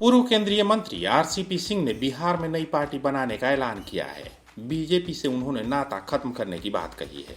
पूर्व केंद्रीय मंत्री आरसीपी सिंह ने बिहार में नई पार्टी बनाने का ऐलान किया है। बीजेपी से उन्होंने नाता खत्म करने की बात कही है।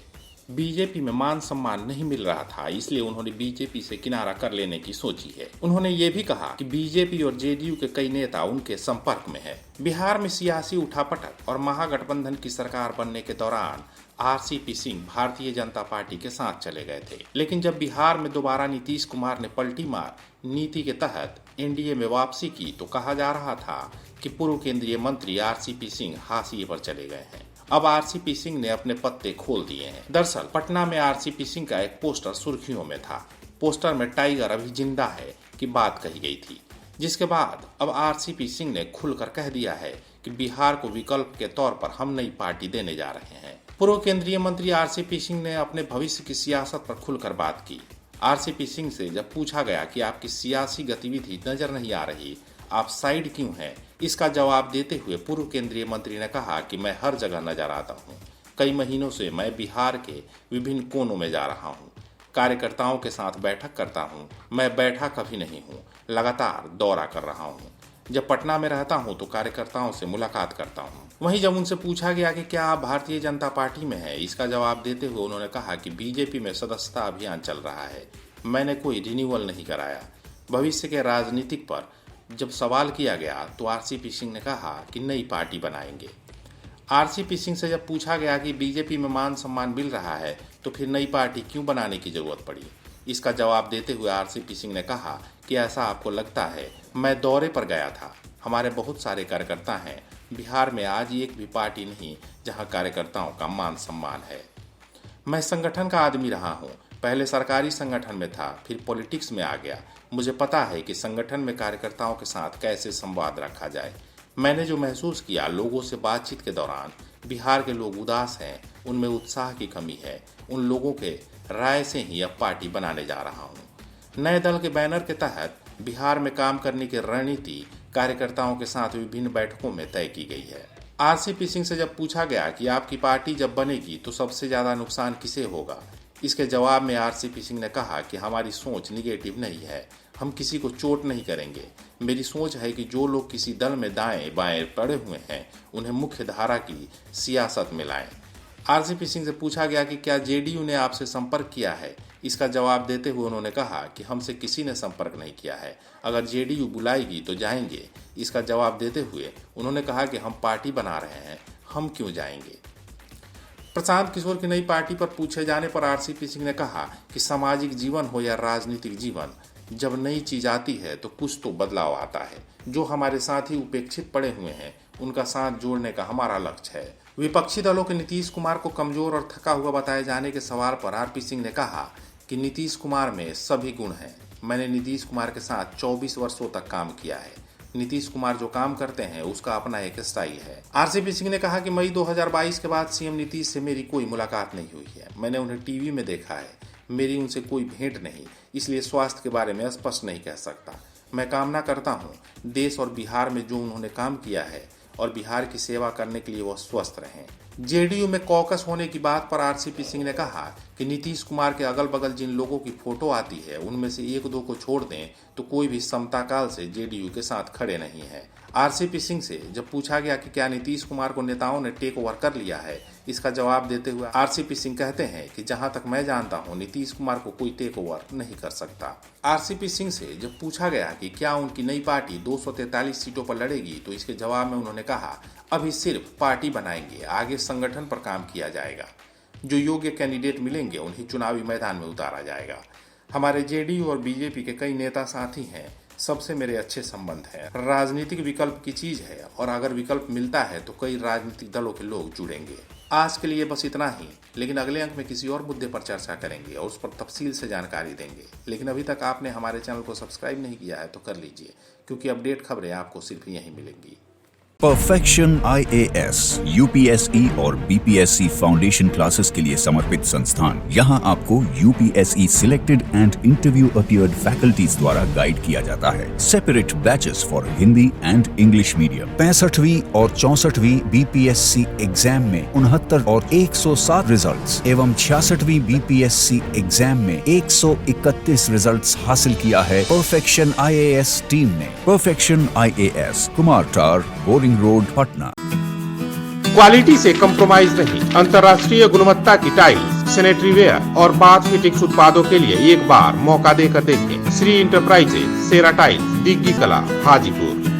बीजेपी में मान सम्मान नहीं मिल रहा था, इसलिए उन्होंने बीजेपी से किनारा कर लेने की सोची है। उन्होंने ये भी कहा कि बीजेपी और जेडीयू के कई नेता उनके संपर्क में है। बिहार में सियासी उठापटक और महागठबंधन की सरकार बनने के दौरान आरसीपी सिंह भारतीय जनता पार्टी के साथ चले गए थे, लेकिन जब बिहार में दोबारा नीतीश कुमार ने पलटी मार नीति के तहत एनडीए में वापसी की तो कहा जा रहा था कि पूर्व केंद्रीय मंत्री आरसीपी सिंह हाशिए पर चले गए हैं। अब आरसीपी सिंह ने अपने पत्ते खोल दिए हैं। दरअसल पटना में आरसीपी सिंह का एक पोस्टर सुर्खियों में था। पोस्टर में टाइगर अभी जिंदा है की बात कही गई थी, जिसके बाद अब आरसीपी सिंह ने खुलकर कह दिया है कि बिहार को विकल्प के तौर पर हम नई पार्टी देने जा रहे हैं। पूर्व केंद्रीय मंत्री आरसीपी सिंह ने अपने भविष्य की सियासत पर खुलकर बात की। आरसीपी सिंह से जब पूछा गया कि आपकी सियासी गतिविधि नजर नहीं आ रही, आप साइड क्यों हैं, इसका जवाब देते हुए पूर्व केंद्रीय मंत्री ने कहा कि मैं हर जगह नजर आता हूं। कई महीनों से मैं बिहार के विभिन्न कोनों में जा रहा हूं, कार्यकर्ताओं के साथ बैठक करता हूं। मैं बैठा कभी नहीं हूं, लगातार दौरा कर रहा हूं। जब पटना में रहता हूं तो कार्यकर्ताओं से मुलाकात करता हूं। वहीं जब उनसे पूछा गया कि क्या आप भारतीय जनता पार्टी में हैं, इसका जवाब देते हुए उन्होंने कहा कि बीजेपी में सदस्यता अभियान चल रहा है, मैंने कोई रिन्यूअल नहीं कराया। भविष्य के राजनीतिक पर जब सवाल किया गया तो आरसीपी सिंह ने कहा कि नई पार्टी बनाएंगे। आरसीपी सिंह से जब पूछा गया कि बीजेपी में मान सम्मान मिल रहा है तो फिर नई पार्टी क्यों बनाने की जरूरत पड़ी, इसका जवाब देते हुए आरसीपी सिंह ने कहा कि ऐसा आपको लगता है, मैं दौरे पर गया था, हमारे बहुत सारे कार्यकर्ता हैं। बिहार में आज एक भी पार्टी नहीं जहां कार्यकर्ताओं का मान सम्मान है। मैं संगठन का आदमी रहा हूं, पहले सरकारी संगठन में था, फिर पॉलिटिक्स में आ गया। मुझे पता है कि संगठन में कार्यकर्ताओं के साथ कैसे संवाद रखा जाए। मैंने जो महसूस किया लोगों से बातचीत के दौरान, बिहार के लोग उदास हैं, उनमें उत्साह की कमी है। उन लोगों के राय से ही अब पार्टी बनाने जा रहा हूं। नए दल के बैनर के तहत बिहार में काम करने की रणनीति कार्यकर्ताओं के साथ विभिन्न बैठकों में तय की गई है। आरसीपी सिंह से जब पूछा गया कि आपकी पार्टी जब बनेगी तो सबसे ज्यादा नुकसान किसे होगा, इसके जवाब में आरसीपी सिंह ने कहा कि हमारी सोच निगेटिव नहीं है, हम किसी को चोट नहीं करेंगे। मेरी सोच है कि जो लोग किसी दल में दाएं बाएं पड़े हुए हैं उन्हें मुख्य धारा की सियासत में लाएं। आरसीपी सिंह से पूछा गया कि क्या जेडीयू ने आपसे संपर्क किया है, इसका जवाब देते हुए उन्होंने कहा कि हमसे किसी ने संपर्क नहीं किया है, अगर जेडीयू बुलाएगी तो जाएंगे। इसका जवाब देते हुए उन्होंने कहा कि हम पार्टी बना रहे हैं, हम क्यों जाएंगे। प्रशांत किशोर की नई पार्टी पर पूछे जाने पर आरसीपी सिंह ने कहा कि सामाजिक जीवन हो या राजनीतिक जीवन, जब नई चीज आती है तो कुछ तो बदलाव आता है। जो हमारे साथी उपेक्षित पड़े हुए हैं उनका साथ जोड़ने का हमारा लक्ष्य है। विपक्षी दलों के नीतीश कुमार को कमजोर और थका हुआ बताए जाने के सवाल पर आरपी सिंह ने कहा कि नीतीश कुमार में सभी गुण हैं। मैंने नीतीश कुमार के साथ 24 वर्षों तक काम किया है। नीतीश कुमार जो काम करते हैं उसका अपना एक स्टाइल है। आरसीपी सिंह ने कहा कि मई 2022 के बाद सीएम नीतीश से मेरी कोई मुलाकात नहीं हुई है। मैंने उन्हें टीवी में देखा है, मेरी उनसे कोई भेंट नहीं, इसलिए स्वास्थ्य के बारे में स्पष्ट नहीं कह सकता। मैं कामना करता हूं देश और बिहार में जो उन्होंने काम किया है और बिहार की सेवा करने के लिए वह स्वस्थ रहें। जेडीयू में कॉकस होने की बात पर आरसीपी सिंह ने कहा कि नीतीश कुमार के अगल बगल जिन लोगों की फोटो आती है उनमें से एक दो को छोड़ दें तो कोई भी समता काल से जेडीयू के साथ खड़े नहीं है। आरसीपी सिंह से जब पूछा गया कि क्या नीतीश कुमार को नेताओं ने टेक ओवर कर लिया है, इसका जवाब देते हुए आरसीपी सिंह कहते हैं कि जहां तक मैं जानता हूं नीतीश कुमार को कोई टेक ओवर नहीं कर सकता। आरसीपी सिंह से जब पूछा गया कि क्या उनकी नई पार्टी 243 सीटों पर लड़ेगी तो इसके जवाब में उन्होंने कहा, अभी सिर्फ पार्टी बनाएंगे, आगे संगठन पर काम किया जाएगा। जो योग्य कैंडिडेट मिलेंगे उन्हें चुनावी मैदान में उतारा जाएगा। हमारे जेडीयू और बीजेपी के कई नेता साथी हैं, सबसे मेरे अच्छे संबंध हैं। राजनीतिक विकल्प की चीज है और अगर विकल्प मिलता है तो कई राजनीतिक दलों के लोग जुड़ेंगे। आज के लिए बस इतना ही, लेकिन अगले अंक में किसी और मुद्दे पर चर्चा करेंगे और उस पर तफसील से जानकारी देंगे। लेकिन अभी तक आपने हमारे चैनल को सब्सक्राइब नहीं किया है तो कर लीजिए, क्योंकि अपडेट खबरें आपको सिर्फ यहीं मिलेंगी। परफेक्शन IAS UPSE और BPSC फाउंडेशन क्लासेस के लिए समर्पित संस्थान। यहाँ आपको UPSE selected and interview appeared faculties द्वारा गाइड किया जाता है। Separate batches for Hindi and English medium. 65वीं और 64वीं BPSC एग्जाम में 69 और 107 रिजल्ट्स एवं 66वीं BPSC एग्जाम में 131 रिजल्ट्स हासिल किया है परफेक्शन IAS टीम ने। परफेक्शन IAS, कुमार टार, बोरिंग रोड, पटना। क्वालिटी से कंप्रोमाइज नहीं, अंतर्राष्ट्रीय गुणवत्ता की टाइल्स, सैनिटरी वेयर और बाथ फिटिंग्स उत्पादों के लिए एक बार मौका देकर देखें। श्री इंटरप्राइजेज, सेरा टाइल्स, दिग्गी कला, हाजीपुर।